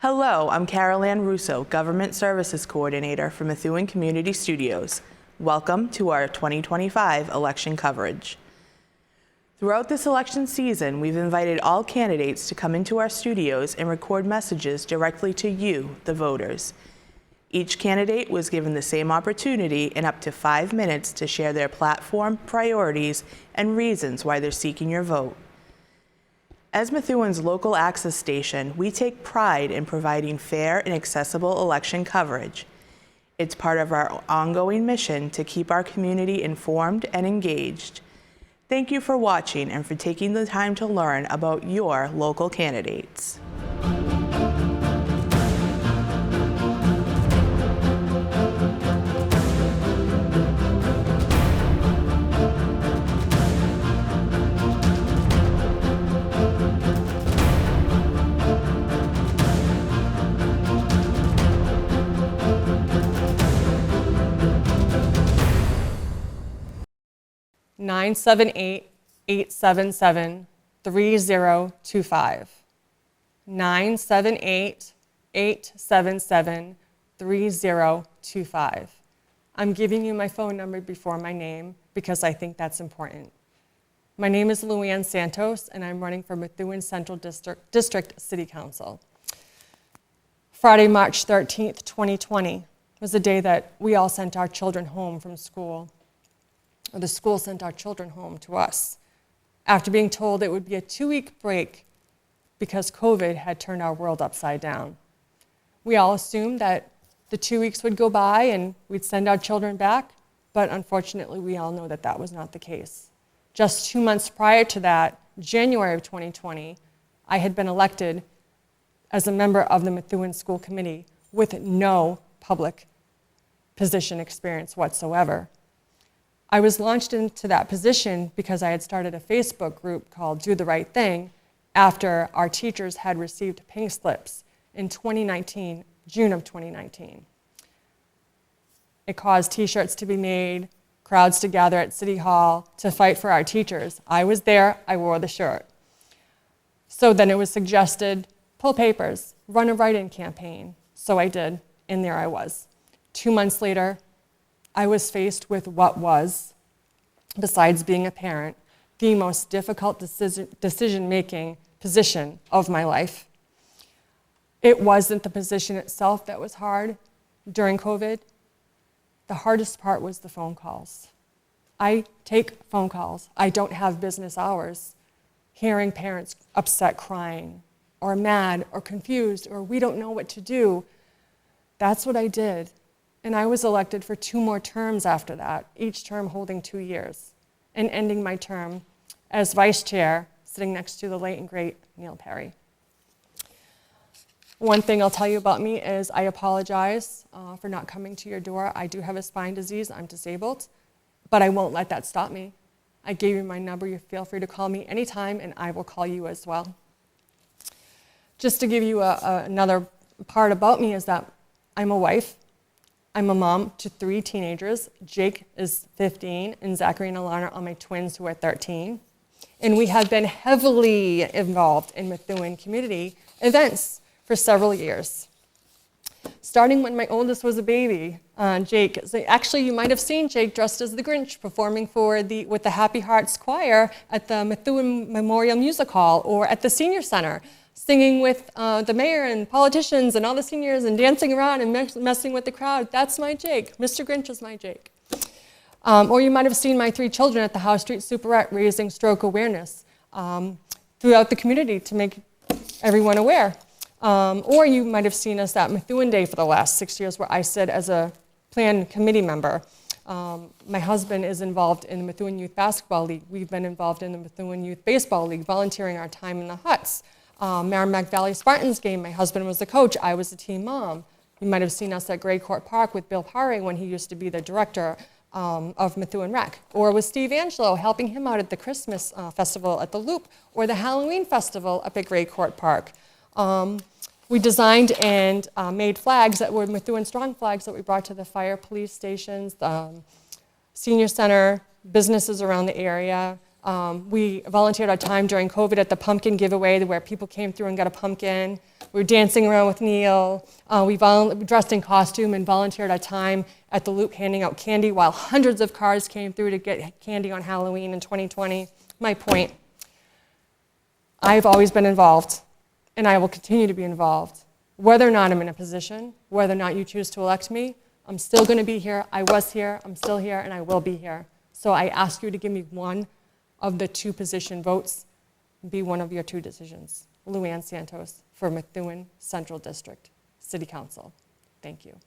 Hello, I'm Carol Ann Russo, Government Services Coordinator for Methuen Community Studios. Welcome to our 2025 election coverage. Throughout this election season, we've invited all candidates to come into our studios and record messages directly to you, the voters. Each candidate was given the same opportunity in up to 5 minutes to share their platform, priorities, and reasons why they're seeking your vote. As Methuen's local access station, we take pride in providing fair and accessible election coverage. It's part of our ongoing mission to keep our community informed and engaged. Thank you for watching and for taking the time to learn about your local candidates. Nine 978-877-3025. 978-877-3025. I'm giving you my phone number before my name because I think that's important. My name is Luann Santos, and I'm running for Methuen Central District City Council. Friday, March 13th, 2020 was the day that we all sent our children home from school. Or the school sent our children home to us after being told it would be a 2-week break because COVID had turned our world upside down. We all assumed that the 2 weeks would go by and we'd send our children back, but unfortunately we all know that that was not the case. Just 2 months prior to that, January of 2020, I had been elected as a member of the Methuen School Committee with no public position experience whatsoever. I was launched into that position because I had started a Facebook group called Do the Right Thing after our teachers had received pink slips in 2019, June of 2019. It caused t-shirts to be made, crowds to gather at City Hall to fight for our teachers. I was there, I wore the shirt. So then it was suggested, pull papers, run a write-in campaign. So I did, and there I was. 2 months later, I was faced with what was, besides being a parent, the most difficult decision-making position of my life. It wasn't the position itself that was hard during COVID. The hardest part was the phone calls. I take phone calls. I don't have business hours. Hearing parents upset, crying, or mad, or confused, or we don't know what to do, that's what I did. And I was elected for 2 more terms after that, each term holding 2 years, and ending my term as vice chair, sitting next to the late and great Neil Perry. One thing I'll tell you about me is I apologize for not coming to your door. I do have a spine disease, I'm disabled, but I won't let that stop me. I gave you my number, you feel free to call me anytime, and I will call you as well. Just to give you another part about me is that I'm a wife. I'm a mom to 3 teenagers. Jake is 15, and Zachary and Alana are my twins who are 13. And we have been heavily involved in Methuen community events for several years. Starting when my oldest was a baby, Jake. Actually, you might have seen Jake dressed as the Grinch performing with the Happy Hearts Choir at the Methuen Memorial Music Hall or at the Senior Center, singing with the mayor and politicians and all the seniors and dancing around and messing with the crowd. That's my Jake. Mr. Grinch is my Jake. Or you might have seen my 3 children at the House Street Superette raising stroke awareness throughout the community to make everyone aware. Or you might have seen us at Methuen Day for the last 6 years where I sit as a plan committee member. My husband is involved in the Methuen Youth Basketball League. We've been involved in the Methuen Youth Baseball League, volunteering our time in the huts. Merrimack Valley Spartans game, my husband was the coach, I was the team mom. You might have seen us at Gray Court Park with Bill Paré when he used to be the director of Methuen Rec, or with Steve Angelo, helping him out at the Christmas festival at the Loop, or the Halloween festival up at Gray Court Park. We designed and made flags that were Methuen Strong flags that we brought to the fire, police stations, senior center, businesses around the area, We volunteered our time during COVID at the pumpkin giveaway where people came through and got a pumpkin. We were dancing around with Neil. We dressed in costume and volunteered our time at the Loop handing out candy while hundreds of cars came through to get candy on Halloween in 2020. My point, I've always been involved and I will continue to be involved. Whether or not I'm in a position, whether or not you choose to elect me, I'm still going to be here. I was here, I'm still here, and I will be here. So I ask you to give me one of the 2 position votes, be one of your 2 decisions. Luann Santos for Methuen Central District City Council. Thank you.